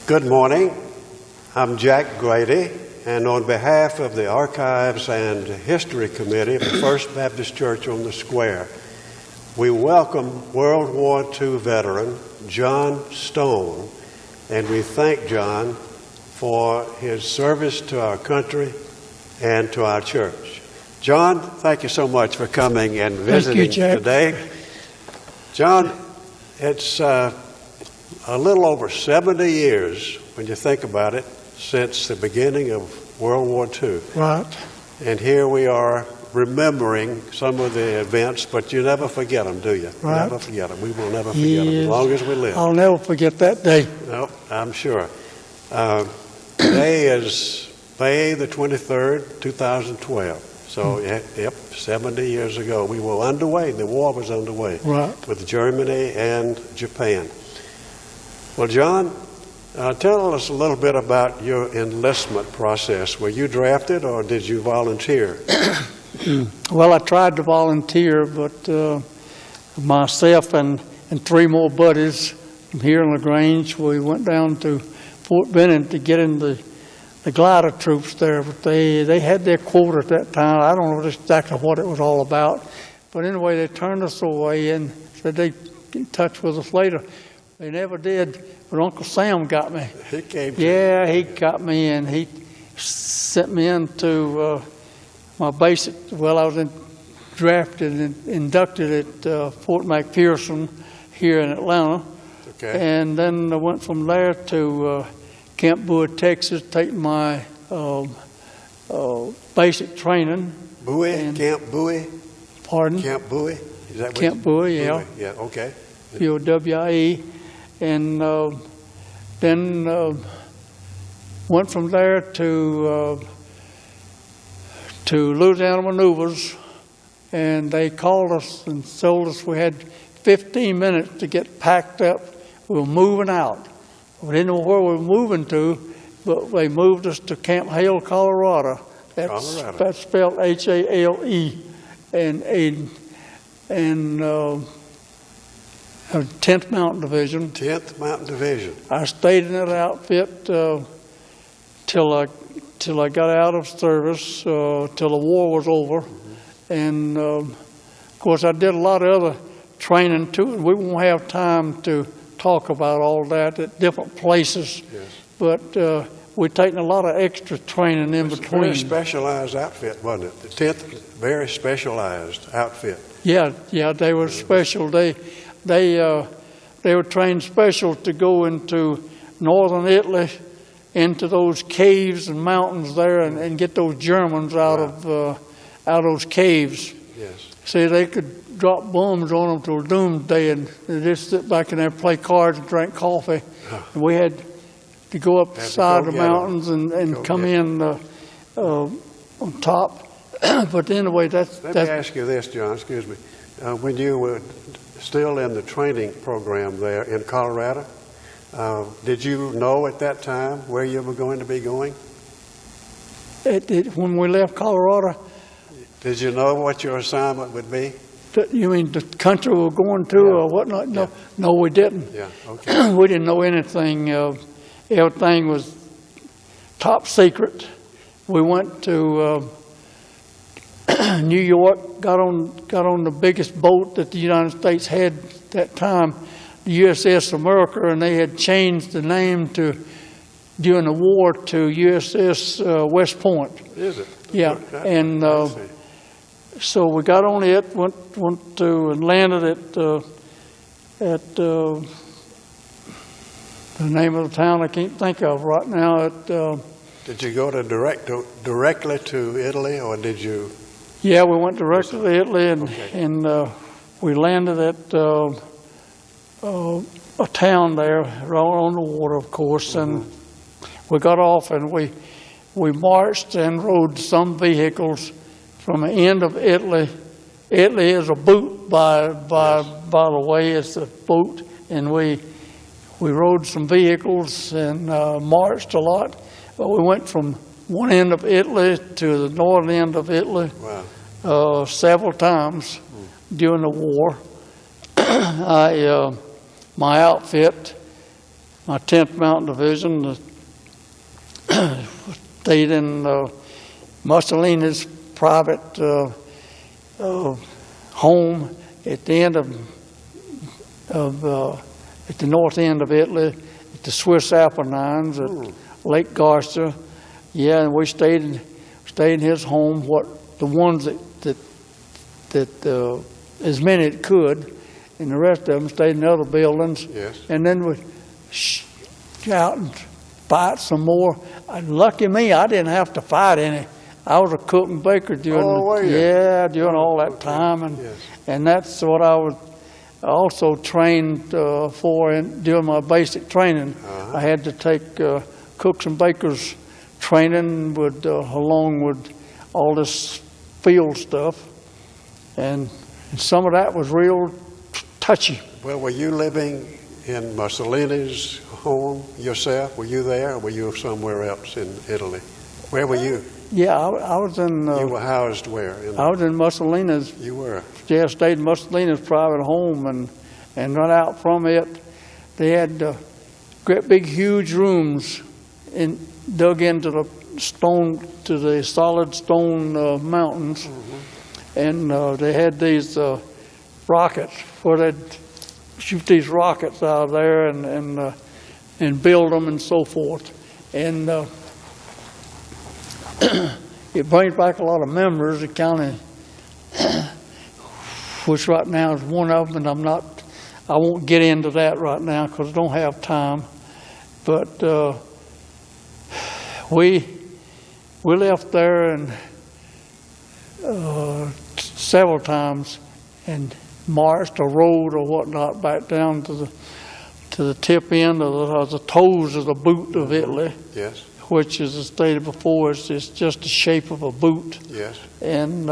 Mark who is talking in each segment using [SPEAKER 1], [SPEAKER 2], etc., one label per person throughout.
[SPEAKER 1] Good morning. I'm Jack Grady, and on behalf of the Archives and History Committee of the First Baptist Church on the Square, we welcome World War II veteran John Stone, and we thank John for his service to our country and to our church. John, thank you so much for coming and visiting today. John, it's a little over 70 years, when you think about it, since the beginning of World War II.
[SPEAKER 2] Right.
[SPEAKER 1] And here we are remembering some of the events, but you never forget them, do you?
[SPEAKER 2] Right.
[SPEAKER 1] Never forget them. We will never forget them as long as we live.
[SPEAKER 2] I'll never forget that day.
[SPEAKER 1] No, I'm sure. Today is May the 23rd, 2012. So, yep, 70 years ago. We were underway. The war was underway.
[SPEAKER 2] Right.
[SPEAKER 1] With Germany and Japan. Well, John, tell us a little bit about your enlistment process. Were you drafted or did you volunteer?
[SPEAKER 2] Well, I tried to volunteer, but myself and three more buddies from here in LaGrange, we went down to Fort Benning to get in the glider troops there. But they had their quota at that time. I don't know exactly what it was all about. But anyway, they turned us away and said they'd get in touch with us later. They never did, but Uncle Sam got me.
[SPEAKER 1] He came to
[SPEAKER 2] Yeah, he got me, and he sent me into my basic. Well, I was drafted and inducted at Fort McPherson here in Atlanta.
[SPEAKER 1] Okay.
[SPEAKER 2] And then I went from there to Camp Bowie, Texas, taking my basic training.
[SPEAKER 1] Bowie? Camp Bowie?
[SPEAKER 2] Pardon?
[SPEAKER 1] Camp Bowie? Is that what
[SPEAKER 2] Camp Bowie, yeah.
[SPEAKER 1] Bowie. Yeah, okay.
[SPEAKER 2] POWIE. And then went from there to Louisiana Maneuvers, and they called us and told us we had 15 minutes to get packed up. We were moving out. We didn't know where we were moving to, but they moved us to Camp Hale, Colorado. That's spelled H-A-L-E, and 10th Mountain Division.
[SPEAKER 1] 10th Mountain Division.
[SPEAKER 2] I stayed in that outfit till I got out of service, till the war was over. Mm-hmm. And, of course, I did a lot of other training, too. We won't have time to talk about all that at different places.
[SPEAKER 1] Yes.
[SPEAKER 2] But we're taking a lot of extra training in between.
[SPEAKER 1] Very specialized outfit, wasn't it? The 10th, very specialized outfit.
[SPEAKER 2] Yeah, they were special. They were trained special to go into northern Italy, into those caves and mountains there, and get those Germans out of those caves.
[SPEAKER 1] Yes.
[SPEAKER 2] See, they could drop bombs on them till doomsday, and they just sit back in there, play cards, and drink coffee. And we had to go up the side of the mountains and come in on top. But anyway, that's.
[SPEAKER 1] Let me ask you this, John. Excuse me. When you were still in the training program there in Colorado, did you know at that time where you were going to be going?
[SPEAKER 2] When we left Colorado.
[SPEAKER 1] Did you know what your assignment would be?
[SPEAKER 2] You mean the country we were going to or whatnot? No, no, we didn't.
[SPEAKER 1] Yeah, okay.
[SPEAKER 2] We didn't know anything. Everything was top secret. We went to New York, got on the biggest boat that the United States had at that time, the USS America, and they had changed the name during the war to USS West Point.
[SPEAKER 1] Is it?
[SPEAKER 2] Yeah, and so we got on it, went to and landed at the name of the town I can't think of right now.
[SPEAKER 1] Did you go directly to Italy, or did you?
[SPEAKER 2] Yeah, we went directly to Italy, and we landed at a town there, right on the water, of course, and we got off and we marched and rode some vehicles from the end of Italy. Italy is a boot, by the way, it's a boot, and we rode some vehicles and marched a lot. But we went from one end of Italy to the northern end of Italy.
[SPEAKER 1] Wow.
[SPEAKER 2] Several times during the war. My outfit my 10th Mountain Division stayed in Mussolini's private home at the end at the north end of Italy, at the Swiss Apennines, at Lake Garda. Yeah, and we stayed in his home. The ones that as many as could, and the rest of them stayed in other buildings.
[SPEAKER 1] Yes.
[SPEAKER 2] And then we'd out and fight some more. Lucky me, I didn't have to fight any. I was a cook and baker during during all that time, and that's what I was also trained for during my basic training. I had to take cooks and bakers training along with all this field stuff, and some of that was real touchy.
[SPEAKER 1] Well, were you living in Mussolini's home yourself? Were you there, or were you somewhere else in Italy? Where were you?
[SPEAKER 2] Yeah, I was in...
[SPEAKER 1] you were housed where?
[SPEAKER 2] I was in Mussolini's.
[SPEAKER 1] You were?
[SPEAKER 2] Yeah, stayed in Mussolini's private home, and right out from it, they had great big huge rooms dug into the solid stone mountains, and they had these rockets where they'd shoot these rockets out of there and build them and so forth. And it brings back a lot of memories. It kind of, which right now is one of them, and I won't get into that right now because I don't have time. But we left there and several times and marched a road or whatnot back down to the tip end of the toes of the boot of Italy.
[SPEAKER 1] Yes.
[SPEAKER 2] Which, as I stated before, is just the shape of a boot.
[SPEAKER 1] Yes.
[SPEAKER 2] And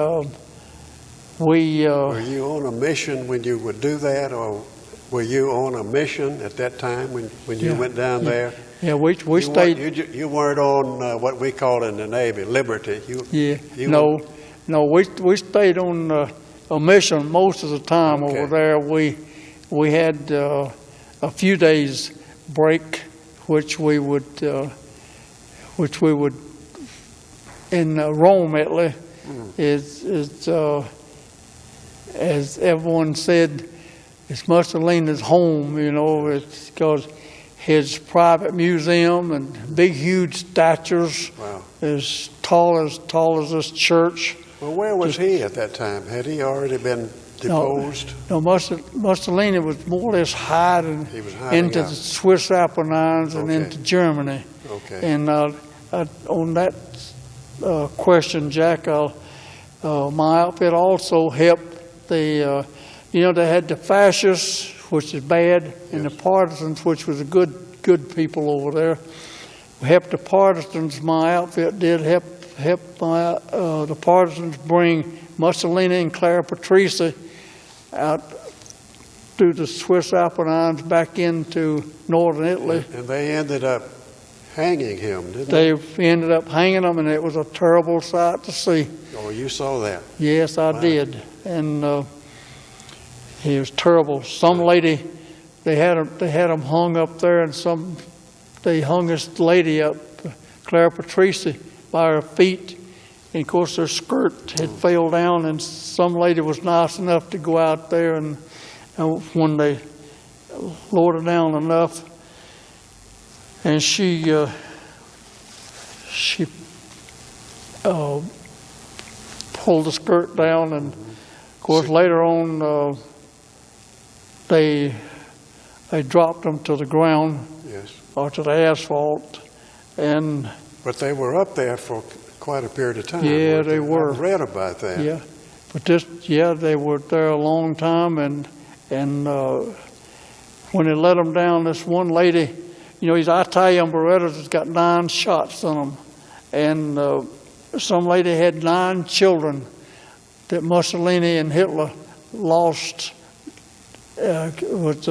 [SPEAKER 2] we...
[SPEAKER 1] were you on a mission when you would do that, or were you on a mission at that time when you went down there?
[SPEAKER 2] Yeah, we stayed...
[SPEAKER 1] You weren't on what we call in the Navy, liberty.
[SPEAKER 2] No, we stayed on a mission most of the time over there. We had a few days break, which we would in Rome, Italy, as everyone said, it's Mussolini's home. It's because his private museum and big, huge statues, as tall as this church.
[SPEAKER 1] Well, where was he at that time? Had he already been deposed?
[SPEAKER 2] No, Mussolini was more or less hiding into the Swiss Apennines and into Germany.
[SPEAKER 1] Okay.
[SPEAKER 2] And on that question, Jack, my outfit also helped they had the fascists, which is bad, and the partisans, which was a good people over there. We helped the partisans. My outfit did help the partisans bring Mussolini and Clara Patrese out through the Swiss Apennines back into northern Italy.
[SPEAKER 1] And they ended up hanging him, didn't they?
[SPEAKER 2] They ended up hanging him, and it was a terrible sight to see.
[SPEAKER 1] Oh, you saw that?
[SPEAKER 2] Yes, I did. And it was terrible. Some lady, they had him hung up there, and they hung this lady up, Clara Patrese, by her feet. And of course, her skirt had fell down, and some lady was nice enough to go out there, and when they lowered her down enough, and she pulled the skirt down, and of course later on they dropped them to the ground, or to the asphalt,
[SPEAKER 1] but they were up there for quite a period of time.
[SPEAKER 2] Yeah, they were.
[SPEAKER 1] I read about that.
[SPEAKER 2] Yeah, but they were there a long time, and when they let them down, this one lady, these Italian Berettas has got 9 shots in them, and some lady had 9 children that Mussolini and Hitler lost, was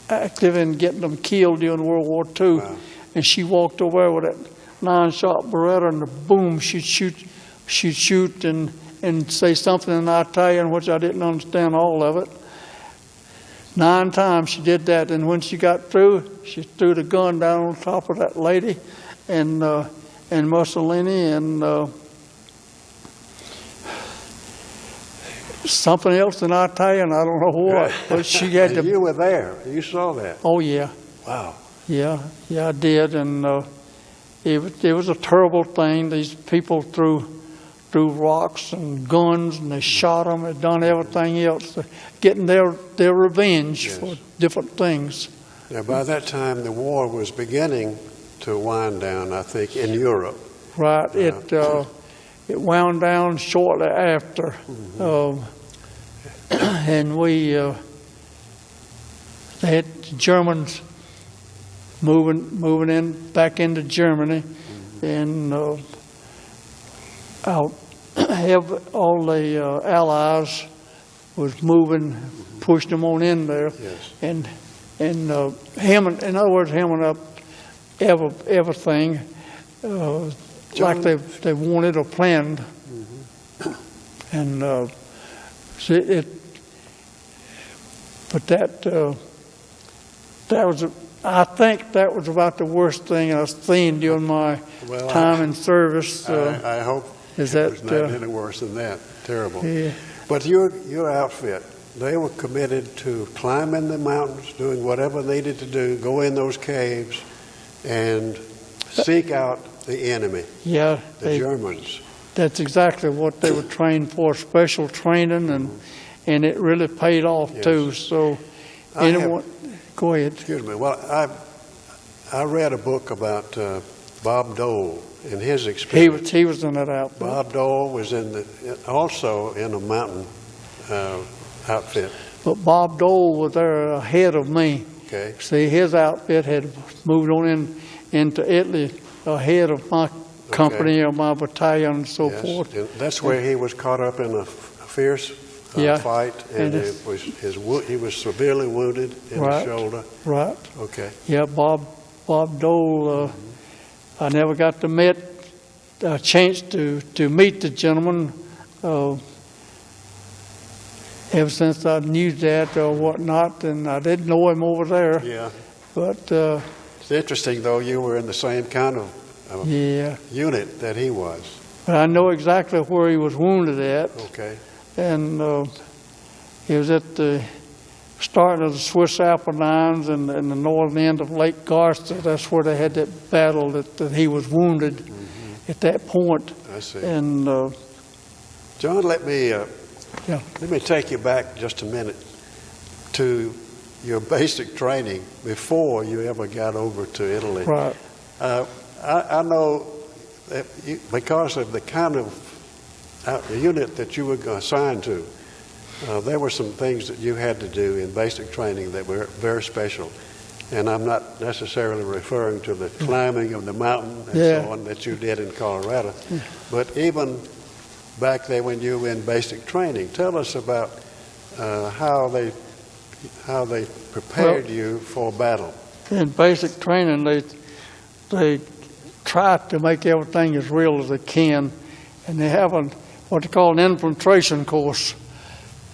[SPEAKER 2] active in getting them killed during World War II. Wow. And she walked over with that 9-shot Beretta, and boom, she'd shoot and say something in Italian, which I didn't understand all of it. 9 times she did that, and when she got through, she threw the gun down on top of that lady and Mussolini and something else in Italian, I don't know what, but she had to.
[SPEAKER 1] You were there. You saw that.
[SPEAKER 2] Oh yeah.
[SPEAKER 1] Wow.
[SPEAKER 2] Yeah, I did, and it was a terrible thing. These people threw rocks and guns, and they shot them and done everything else, getting their revenge
[SPEAKER 1] Yes.
[SPEAKER 2] for different things.
[SPEAKER 1] Now, by that time, the war was beginning to wind down, I think, in Europe.
[SPEAKER 2] Right. It wound down shortly after, and they had the Germans moving in back into Germany, and all the Allies was moving, pushed them on in there,
[SPEAKER 1] Yes.
[SPEAKER 2] and in other words, hemming up everything like they wanted or planned, and but that was. I think that was about the worst thing I've seen during my time in service.
[SPEAKER 1] I hope it was not any worse than that. Terrible.
[SPEAKER 2] Yeah.
[SPEAKER 1] But your outfit, they were committed to climbing the mountains, doing whatever needed to do, go in those caves, and seek out the enemy,
[SPEAKER 2] Yeah,
[SPEAKER 1] the Germans.
[SPEAKER 2] That's exactly what they were trained for, special training, and it really paid off too. So, go ahead.
[SPEAKER 1] Excuse me. Well, I read a book about Bob Dole and his experience.
[SPEAKER 2] He was in that outfit.
[SPEAKER 1] Bob Dole was also in a mountain outfit.
[SPEAKER 2] But Bob Dole was there ahead of me.
[SPEAKER 1] Okay.
[SPEAKER 2] See, his outfit had moved on into Italy ahead of my company or my battalion and so forth.
[SPEAKER 1] And that's where he was caught up in a fierce fight, and he was severely wounded in the shoulder.
[SPEAKER 2] Right.
[SPEAKER 1] Okay.
[SPEAKER 2] Yeah, Bob Dole. I never got to meet a chance to meet the gentleman ever since I knew that or whatnot, and I didn't know him over there.
[SPEAKER 1] Yeah.
[SPEAKER 2] But
[SPEAKER 1] it's interesting, though, you were in the same kind of unit that he was.
[SPEAKER 2] But I know exactly where he was wounded at.
[SPEAKER 1] Okay.
[SPEAKER 2] And he was at the start of the Swiss Apennines and the northern end of Lake Garda. That's where they had that battle that he was wounded at that point.
[SPEAKER 1] I see.
[SPEAKER 2] And
[SPEAKER 1] John, let me take you back just a minute to your basic training before you ever got over to Italy.
[SPEAKER 2] Right.
[SPEAKER 1] I know that because of the kind of unit that you were assigned to, there were some things that you had to do in basic training that were very special. And I'm not necessarily referring to the climbing of the mountain and so on that you did in Colorado, but even back there when you were in basic training. Tell us about how they prepared you for battle.
[SPEAKER 2] In basic training, they try to make everything as real as they can, and they have what they call an infiltration course.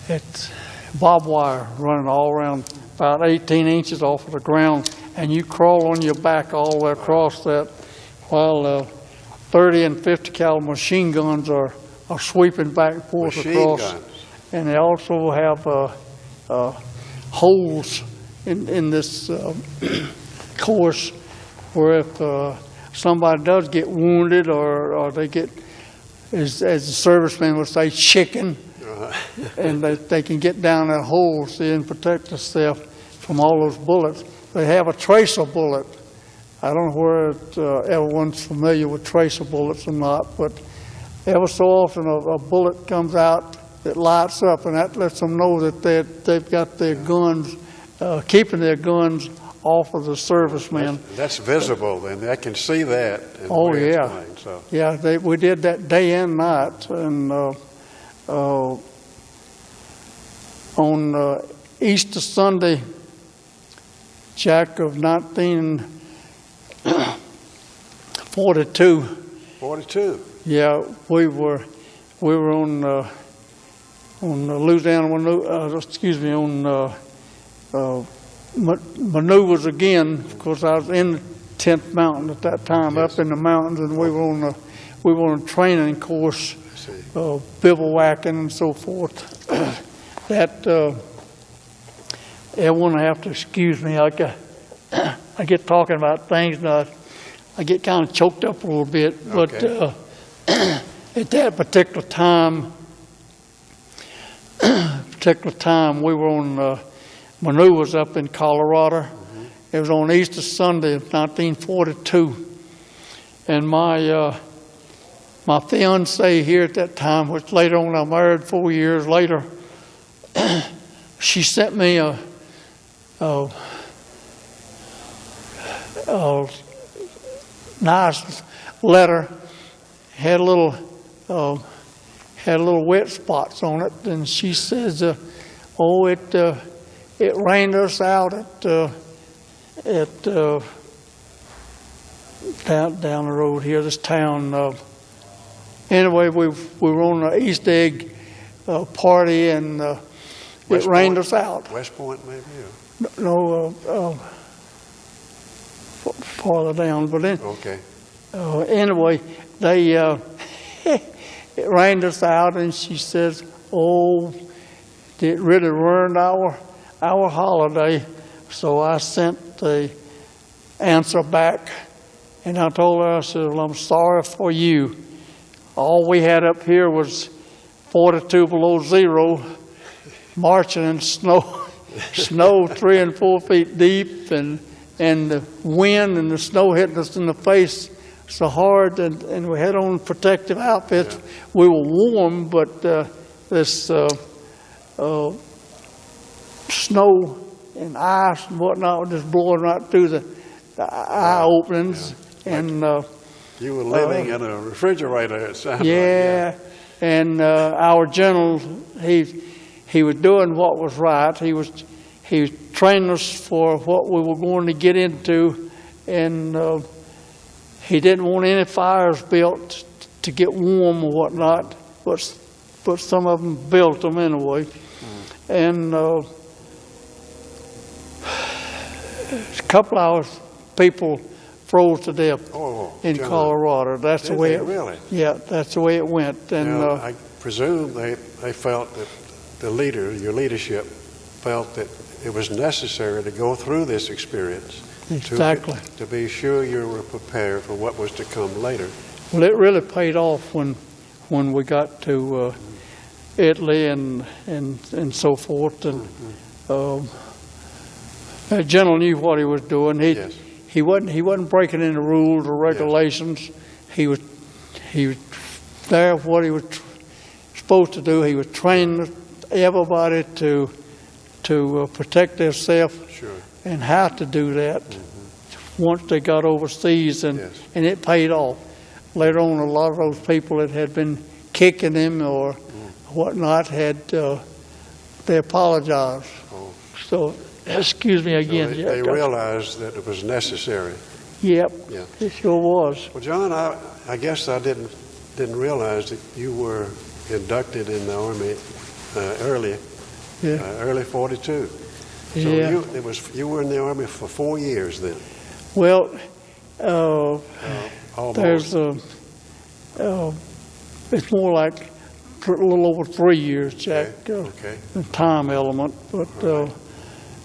[SPEAKER 2] It's barbed wire running all around about 18 inches off of the ground, and you crawl on your back all the way across that while 30 and 50 caliber machine guns are sweeping back and forth across.
[SPEAKER 1] Guns.
[SPEAKER 2] And they also have holes in this course where if somebody does get wounded or they get, as the servicemen would say, chicken, and they can get down that hole, see, and protect themselves from all those bullets. They have a tracer bullet. I don't know where everyone's familiar with tracer bullets or not, but ever so often a bullet comes out that lights up, and that lets them know that they've got their guns, keeping their guns off of the servicemen.
[SPEAKER 1] That's visible, and I can see that.
[SPEAKER 2] Oh, yeah. Yeah, we did that day and night. And on Easter Sunday, Jack, of 1942.
[SPEAKER 1] 42.
[SPEAKER 2] Yeah, we were on Louisiana, on maneuvers again. Of course, I was in the 10th Mountain at that time,
[SPEAKER 1] Yes.
[SPEAKER 2] up in the mountains, and we were on a training course,
[SPEAKER 1] I see.
[SPEAKER 2] bivouacking and so forth. That everyone will have to excuse me. I get talking about things, and I get kind of choked up a little bit. But
[SPEAKER 1] Okay.
[SPEAKER 2] at that particular time, we were on maneuvers up in Colorado. It was on Easter Sunday of 1942, and my fiancée here at that time, which later on I married 4 years later, she sent me a nice letter. Had a little wet spots on it, and she says, "Oh, it rained us out at down the road here, this town." Anyway, we were on an Easter egg party, and it rained us out.
[SPEAKER 1] West Point, maybe?
[SPEAKER 2] No, farther down, but then.
[SPEAKER 1] Okay.
[SPEAKER 2] Anyway, they it rained us out, and she says, "Oh, it really ruined our holiday." So I sent the answer back, and I told her, I said, "Well, I'm sorry for you. All we had up here was 42 below zero, marching in snow 3 and 4 feet deep, and the wind and the snow hitting us in the face so hard, and we had on protective outfits.
[SPEAKER 1] Yeah.
[SPEAKER 2] We were warm, but this snow and ice and whatnot was just blowing right through the eye openings."
[SPEAKER 1] Yeah.
[SPEAKER 2] And
[SPEAKER 1] You were living in a refrigerator, it sounded
[SPEAKER 2] yeah, and our general, he was doing what was right. He was training us for what we were going to get into, and he didn't want any fires built to get warm or whatnot, but some of them built them anyway. And a couple hours, people froze to death in
[SPEAKER 1] John,
[SPEAKER 2] Colorado. That's the
[SPEAKER 1] did
[SPEAKER 2] way
[SPEAKER 1] they
[SPEAKER 2] it
[SPEAKER 1] really?
[SPEAKER 2] Yeah, that's the way it went. And
[SPEAKER 1] Now, I presume they felt that your leadership felt that it was necessary to go through this experience
[SPEAKER 2] exactly.
[SPEAKER 1] to be sure you were prepared for what was to come later.
[SPEAKER 2] Well, it really paid off when we got to Italy and so forth. And the general knew what he was doing.
[SPEAKER 1] Yes.
[SPEAKER 2] He wasn't breaking any rules or regulations. He was there what he was supposed to do. He was training everybody to protect themselves
[SPEAKER 1] Sure.
[SPEAKER 2] and how to do that once they got overseas, and
[SPEAKER 1] Yes.
[SPEAKER 2] and it paid off. Later on, a lot of those people that had been kicking him or whatnot they apologized.
[SPEAKER 1] Oh.
[SPEAKER 2] So, excuse me again.
[SPEAKER 1] So
[SPEAKER 2] Jack.
[SPEAKER 1] they realized that it was necessary.
[SPEAKER 2] Yep,
[SPEAKER 1] Yeah.
[SPEAKER 2] it sure was.
[SPEAKER 1] Well, John, I guess I didn't realize that you were inducted in the Army early
[SPEAKER 2] Yeah.
[SPEAKER 1] early 42. So
[SPEAKER 2] Yeah.
[SPEAKER 1] you were in the Army for 4 years then.
[SPEAKER 2] Well,
[SPEAKER 1] Almost.
[SPEAKER 2] there's it's more like a little over 3 years, Jack.
[SPEAKER 1] Okay.
[SPEAKER 2] The time element, but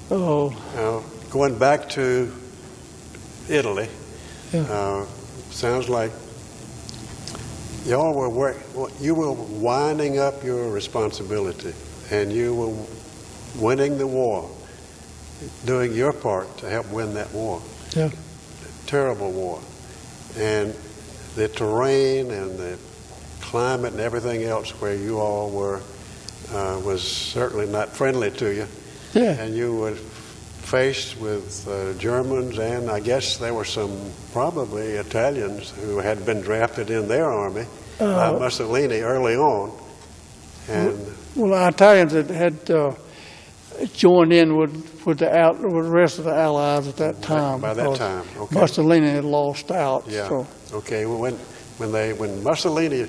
[SPEAKER 1] Now, going back to Italy,
[SPEAKER 2] Yeah.
[SPEAKER 1] sounds like y'all you were winding up your responsibility, and you were winning the war, doing your part to help win that war.
[SPEAKER 2] Yeah.
[SPEAKER 1] Terrible war. And the terrain and the climate and everything else where you all were was certainly not friendly to you.
[SPEAKER 2] Yeah.
[SPEAKER 1] And you were faced with Germans, and I guess there were some probably Italians who had been drafted in their army by Mussolini early on. And
[SPEAKER 2] Well, Italians had joined in with the rest of the Allies at that time.
[SPEAKER 1] by that
[SPEAKER 2] because
[SPEAKER 1] time, okay.
[SPEAKER 2] Mussolini had lost out.
[SPEAKER 1] Yeah.
[SPEAKER 2] So,
[SPEAKER 1] Okay. Well, when Mussolini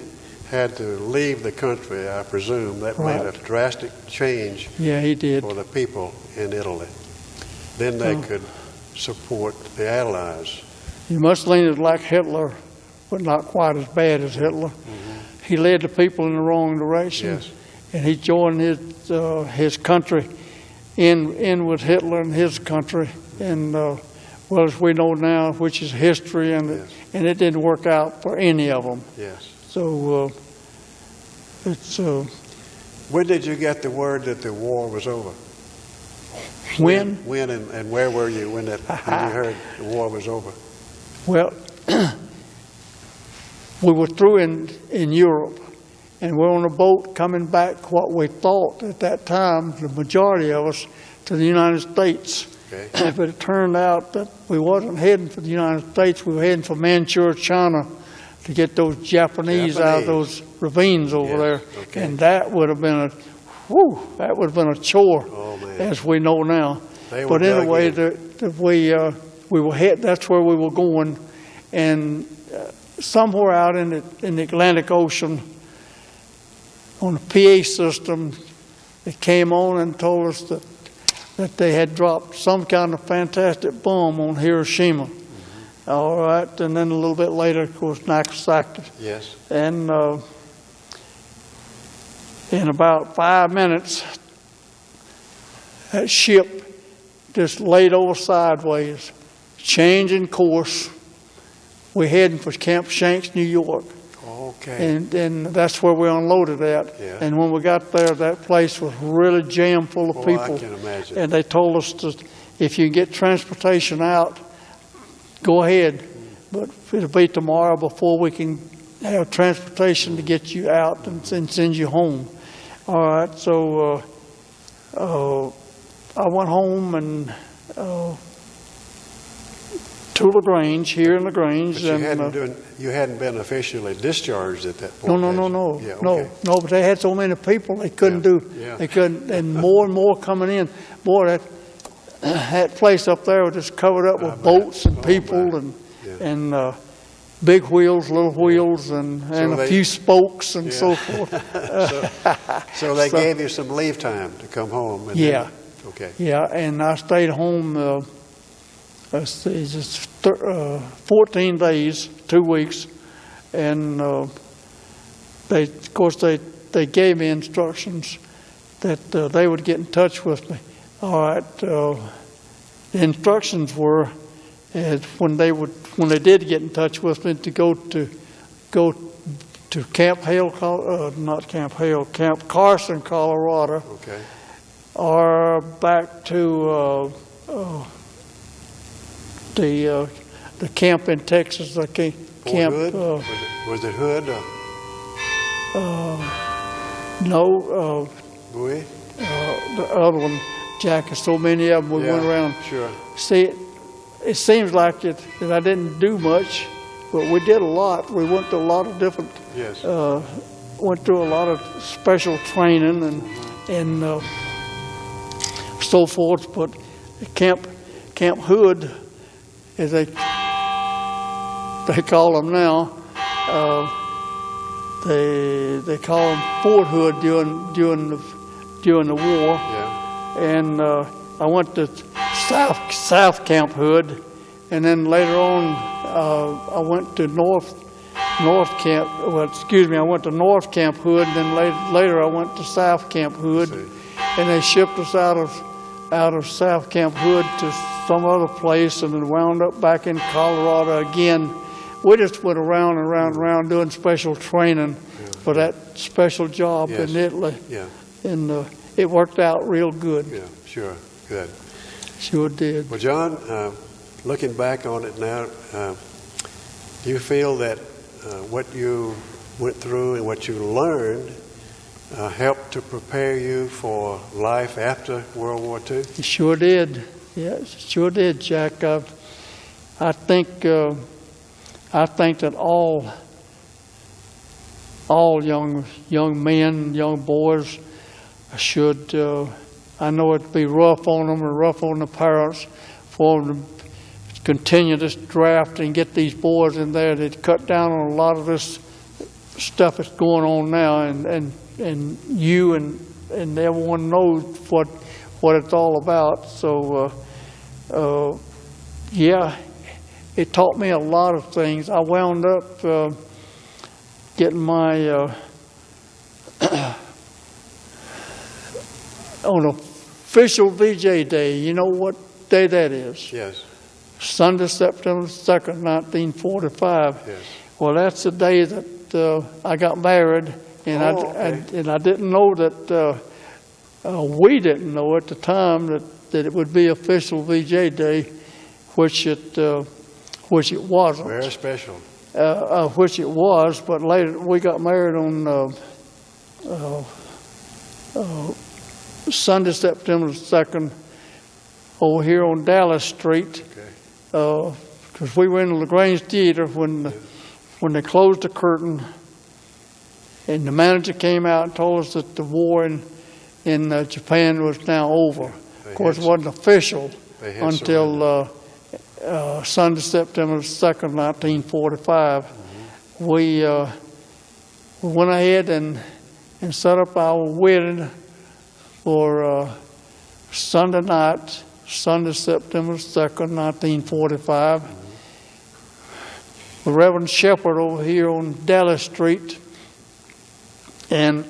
[SPEAKER 1] had to leave the country, I presume that made a
[SPEAKER 2] Right.
[SPEAKER 1] drastic change
[SPEAKER 2] yeah, he did.
[SPEAKER 1] for the people in Italy. then they could support the Allies.
[SPEAKER 2] Mussolini was like Hitler, but not quite as bad as Hitler. He led the people in the wrong direction,
[SPEAKER 1] Yes.
[SPEAKER 2] and he joined his country in with Hitler and his country, and well, as we know now, which is history, and
[SPEAKER 1] Yes.
[SPEAKER 2] and it didn't work out for any of them.
[SPEAKER 1] Yes.
[SPEAKER 2] So it's
[SPEAKER 1] When did you get the word that the war was over?
[SPEAKER 2] when.
[SPEAKER 1] When and where were you when you heard the war was over?
[SPEAKER 2] Well, we were through in Europe, and we're on a boat coming back, what we thought at that time, the majority of us, to the United States.
[SPEAKER 1] Okay.
[SPEAKER 2] But it turned out that we wasn't heading for the United States, we were heading for Manchuria, China, to get those Japanese out of those ravines over
[SPEAKER 1] Yes,
[SPEAKER 2] there.
[SPEAKER 1] okay.
[SPEAKER 2] And that would have been that would have been a chore,
[SPEAKER 1] Oh, man.
[SPEAKER 2] as we know now.
[SPEAKER 1] They were
[SPEAKER 2] But anyway,
[SPEAKER 1] dug
[SPEAKER 2] we were head. That's where we were going, and somewhere out in the Atlantic Ocean, on the PA system, it came on and told us that they had dropped some kind of fantastic bomb on Hiroshima. All right, and then a little bit later, of course, Nagasaki.
[SPEAKER 1] Yes.
[SPEAKER 2] And in about 5 minutes, that ship just laid over sideways, changing course. We're heading for Camp Shanks, New York.
[SPEAKER 1] Okay.
[SPEAKER 2] And that's where we unloaded at.
[SPEAKER 1] Yeah.
[SPEAKER 2] And when we got there, that place was really jammed full of
[SPEAKER 1] Boy,
[SPEAKER 2] people.
[SPEAKER 1] I can imagine.
[SPEAKER 2] And they told us that if you can get transportation out, go ahead. But it'll be tomorrow before we can have transportation to get you out and send you home. All right, so I went home and to LaGrange, here in LaGrange.
[SPEAKER 1] But you hadn't been officially discharged at that point.
[SPEAKER 2] No.
[SPEAKER 1] Yeah, okay.
[SPEAKER 2] No, but they had so many people they couldn't they couldn't, and more coming in. Boy, that place up there was just covered up with boats and people and big wheels, little wheels, and a few spokes and so forth.
[SPEAKER 1] So they gave you some leave time to come home. And
[SPEAKER 2] Yeah.
[SPEAKER 1] Okay.
[SPEAKER 2] Yeah, and I stayed home, let's see, just 14 days, 2 weeks, and of course, they gave me instructions that they would get in touch with me. All right, the instructions were when they did get in touch with me to go to Camp Hale, Camp Carson, Colorado.
[SPEAKER 1] Okay.
[SPEAKER 2] Or back to the camp in Texas, camp.
[SPEAKER 1] Hood? Was it Hood?
[SPEAKER 2] No,
[SPEAKER 1] Bowie?
[SPEAKER 2] the other one, Jack. There's so many of them. We went around.
[SPEAKER 1] Sure.
[SPEAKER 2] See, it seems like that I didn't do much, but we did a lot. We went to a lot of different.
[SPEAKER 1] Yes.
[SPEAKER 2] Went through a lot of special training and so forth. But Camp Hood, as they call them now, they call them Fort Hood during the war.
[SPEAKER 1] Yeah.
[SPEAKER 2] And I went to South Camp Hood, and then later on I went to North Camp. Well, excuse me, I went to North Camp Hood, and then later I went to South Camp Hood, and they shipped us out of South Camp Hood to some other place, and then wound up back in Colorado again. We just went around and around doing special training for that special job in Italy.
[SPEAKER 1] Yeah.
[SPEAKER 2] And it worked out real good.
[SPEAKER 1] Yeah, sure. Good.
[SPEAKER 2] Sure did.
[SPEAKER 1] Well, John, looking back on it now, do you feel that what you went through and what you learned helped to prepare you for life after World War II?
[SPEAKER 2] It sure did. Yeah, it sure did, Jack. I think that all young men, young boys should. I know it'd be rough on them and rough on the parents for them to continue this draft and get these boys in there. They'd cut down on a lot of this stuff that's going on now, and you and everyone knows what it's all about. So yeah, it taught me a lot of things. I wound up getting my on official VJ day. You know what day that is?
[SPEAKER 1] Yes.
[SPEAKER 2] Sunday, September 2nd, 1945.
[SPEAKER 1] Yes.
[SPEAKER 2] Well, that's the day that I got married, and
[SPEAKER 1] okay.
[SPEAKER 2] I didn't know that. We didn't know at the time that it would be official VJ day, which it wasn't.
[SPEAKER 1] Very special.
[SPEAKER 2] Which it was, but later we got married on Sunday, September 2nd, over here on Dallas Street.
[SPEAKER 1] Okay.
[SPEAKER 2] Because we were in the LaGrange Theater when they closed the curtain, and the manager came out and told us that the war in Japan was now over. Of course, it wasn't official until Sunday, September 2nd, 1945. Mm-hmm. We went ahead and set up our wedding for Sunday night, Sunday, September 2nd, 1945. Mm-hmm. The Reverend Shepherd over here on Dallas Street, and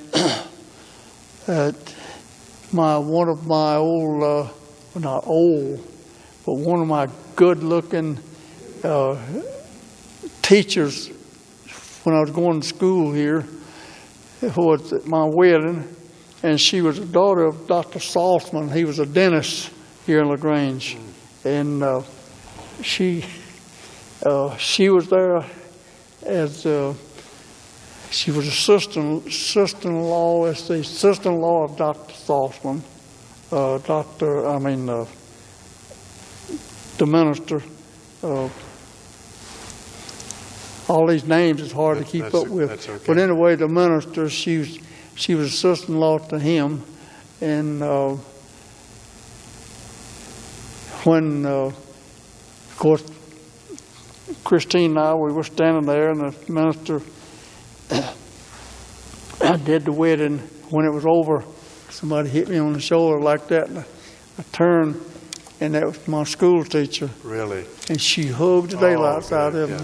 [SPEAKER 2] one of my old, not old, but one of my good-looking teachers when I was going to school here was at my wedding, and she was the daughter of Dr. Saltzman. He was a dentist here in LaGrange, and she was there as she was sister-in-law of Dr. Saltzman, the minister. All these names is hard to keep up with.
[SPEAKER 1] Okay.
[SPEAKER 2] But anyway, the minister, she was a sister-in-law to him, and when, of course, Christine and I, we were standing there, and the minister did the wedding. When it was over, somebody hit me on the shoulder like that, and I turned, and that was my school teacher.
[SPEAKER 1] Really?
[SPEAKER 2] And she hugged the daylights out of me.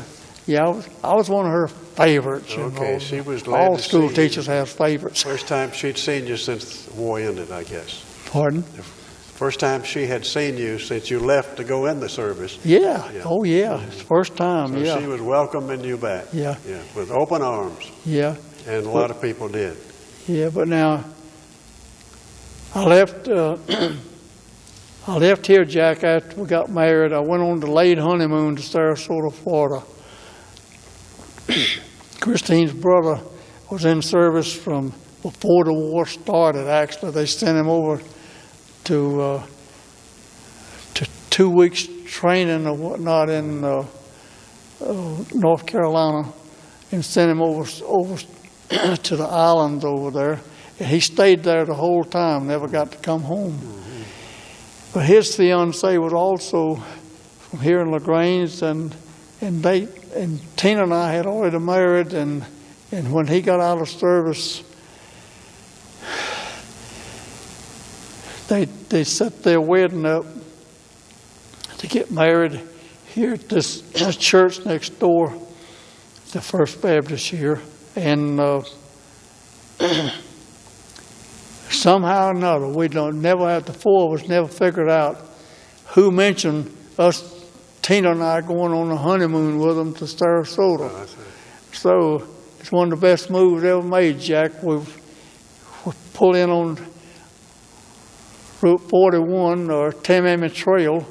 [SPEAKER 2] Yeah, I was one of her favorites.
[SPEAKER 1] Okay,
[SPEAKER 2] you know.
[SPEAKER 1] she was glad
[SPEAKER 2] all
[SPEAKER 1] to
[SPEAKER 2] school
[SPEAKER 1] see
[SPEAKER 2] teachers
[SPEAKER 1] you.
[SPEAKER 2] have favorites.
[SPEAKER 1] First time she'd seen you since the war ended, I guess.
[SPEAKER 2] Pardon?
[SPEAKER 1] First time she had seen you since you left to go in the service.
[SPEAKER 2] Yeah. Oh, yeah. It's the first time,
[SPEAKER 1] So
[SPEAKER 2] yeah.
[SPEAKER 1] she was welcoming you back.
[SPEAKER 2] Yeah.
[SPEAKER 1] Yeah, with open arms.
[SPEAKER 2] Yeah.
[SPEAKER 1] And a lot of people did.
[SPEAKER 2] Yeah, but now, I left here, Jack, after we got married. I went on the late honeymoon to Sarasota, Florida. Christine's brother was in service from before the war started, actually. They sent him over to 2 weeks training or whatnot in North Carolina, and sent him over to the islands over there. And he stayed there the whole time, never got to come home. Mm-hmm. But his fiancée was also from here in LaGrange, and Tina and I had already married, and when he got out of service, they set their wedding up to get married here at this church next door, the First Baptist here, and somehow or another, we never had, the four of us never figured out who mentioned us, Tina and I, going on a honeymoon with them to Sarasota.
[SPEAKER 1] Oh,
[SPEAKER 2] so it's one of the best moves ever made, Jack. We pull in on Route 41, or Tammy Trail,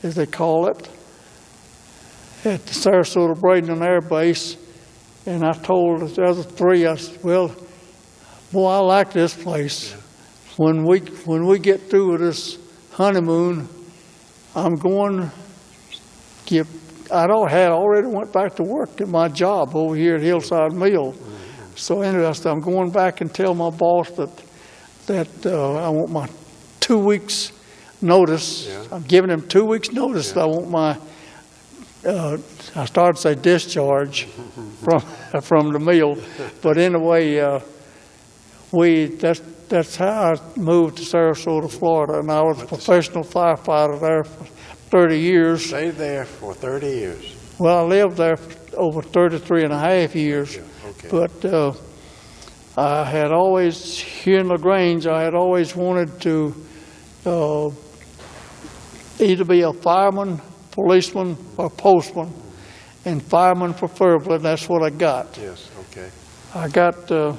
[SPEAKER 2] as they call it, at the Sarasota Bradenton Air Base. And I told the other three, I said, well, boy, I like this place. Yeah. When we get through with this honeymoon, I'm going to had already went back to work at my job over here at Hillside Mill. Mm-hmm. So anyway, I said, I'm going back and tell my boss that I want my 2 weeks notice. Yeah. I'm giving him 2 weeks notice. Yeah. That I want my I started to say discharge from the mill, but anyway, that's how I moved to Sarasota, Florida, and I was a professional firefighter there for 30 years.
[SPEAKER 1] Stayed there for 30 years.
[SPEAKER 2] Well, I lived there for over 33 and a half years.
[SPEAKER 1] Yeah, okay.
[SPEAKER 2] But I had always, here in LaGrange, I had always wanted to either be a fireman, policeman, or postman, and fireman preferably, and that's what I got.
[SPEAKER 1] Yes, okay.
[SPEAKER 2] I got the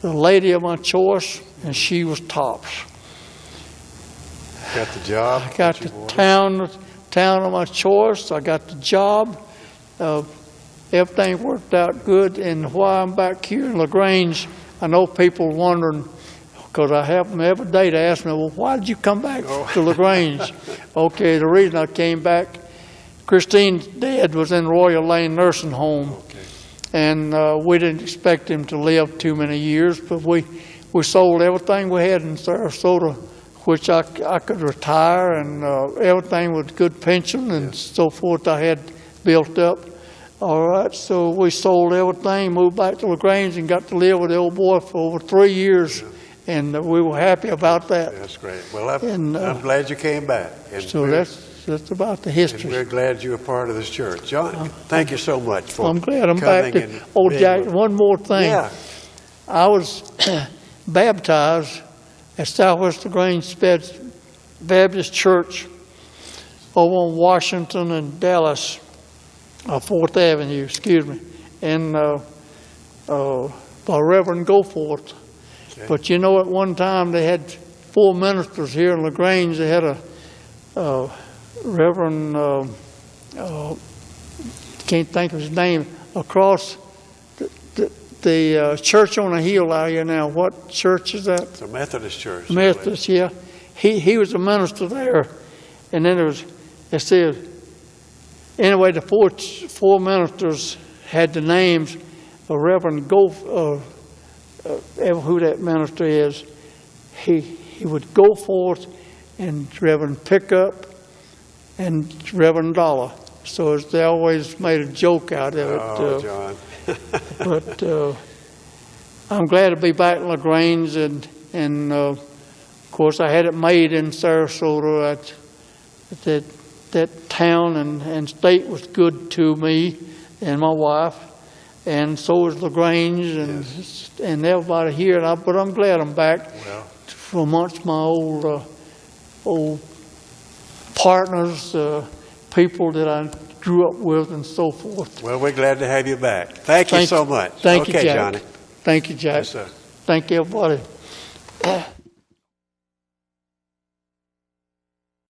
[SPEAKER 2] lady of my choice, and she was tops.
[SPEAKER 1] Got the job?
[SPEAKER 2] I got the town of my choice. I got the job. Everything worked out good, and why I'm back here in LaGrange, I know people wondering, because I have them every day to ask me, well, why did you come back to LaGrange? Okay, the reason I came back, Christine's dad was in Royal Lane Nursing Home,
[SPEAKER 1] Okay.
[SPEAKER 2] and we didn't expect him to live too many years, but we sold everything we had in Sarasota, which I could retire, and everything with good pension and so forth I had built up. All right, so we sold everything, moved back to LaGrange, and got to live with the old boy for over 3 years, and we were happy about that.
[SPEAKER 1] That's great. Well, I'm glad you came back. And
[SPEAKER 2] So that's about the
[SPEAKER 1] and
[SPEAKER 2] history.
[SPEAKER 1] we're glad you're a part of this church. John, thank you so much for
[SPEAKER 2] I'm glad I'm back.
[SPEAKER 1] coming and
[SPEAKER 2] Oh,
[SPEAKER 1] being
[SPEAKER 2] Jack,
[SPEAKER 1] with-
[SPEAKER 2] one more thing.
[SPEAKER 1] Yeah,
[SPEAKER 2] I was baptized at Southwest LaGrange Baptist Church over on Washington and Dallas, 4th Avenue, excuse me, and by Reverend Goforth.
[SPEAKER 1] Okay.
[SPEAKER 2] But you know, at one time they had 4 ministers here in LaGrange. They had a Reverend, can't think of his name, across the church on the hill out here now. What church is that?
[SPEAKER 1] it's a Methodist church.
[SPEAKER 2] Methodist, yeah. He was a minister there, and then it said, anyway, the four ministers had the names of Reverend who that minister is. He would go forth, and Reverend Pickup, and Reverend Dollar. So they always made a joke out of it.
[SPEAKER 1] Oh, John.
[SPEAKER 2] But I'm glad to be back in LaGrange, and of course I had it made in Sarasota. That town and state was good to me and my wife, and so was LaGrange and everybody here. But I'm glad I'm back from amongst my old partners, people that I grew up with, and so forth.
[SPEAKER 1] Well, we're glad to have you back. Thank you so much.
[SPEAKER 2] Thank you,
[SPEAKER 1] okay,
[SPEAKER 2] Jack.
[SPEAKER 1] Johnny.
[SPEAKER 2] Thank you, Jack.
[SPEAKER 1] Yes, sir.
[SPEAKER 2] Thank you, everybody.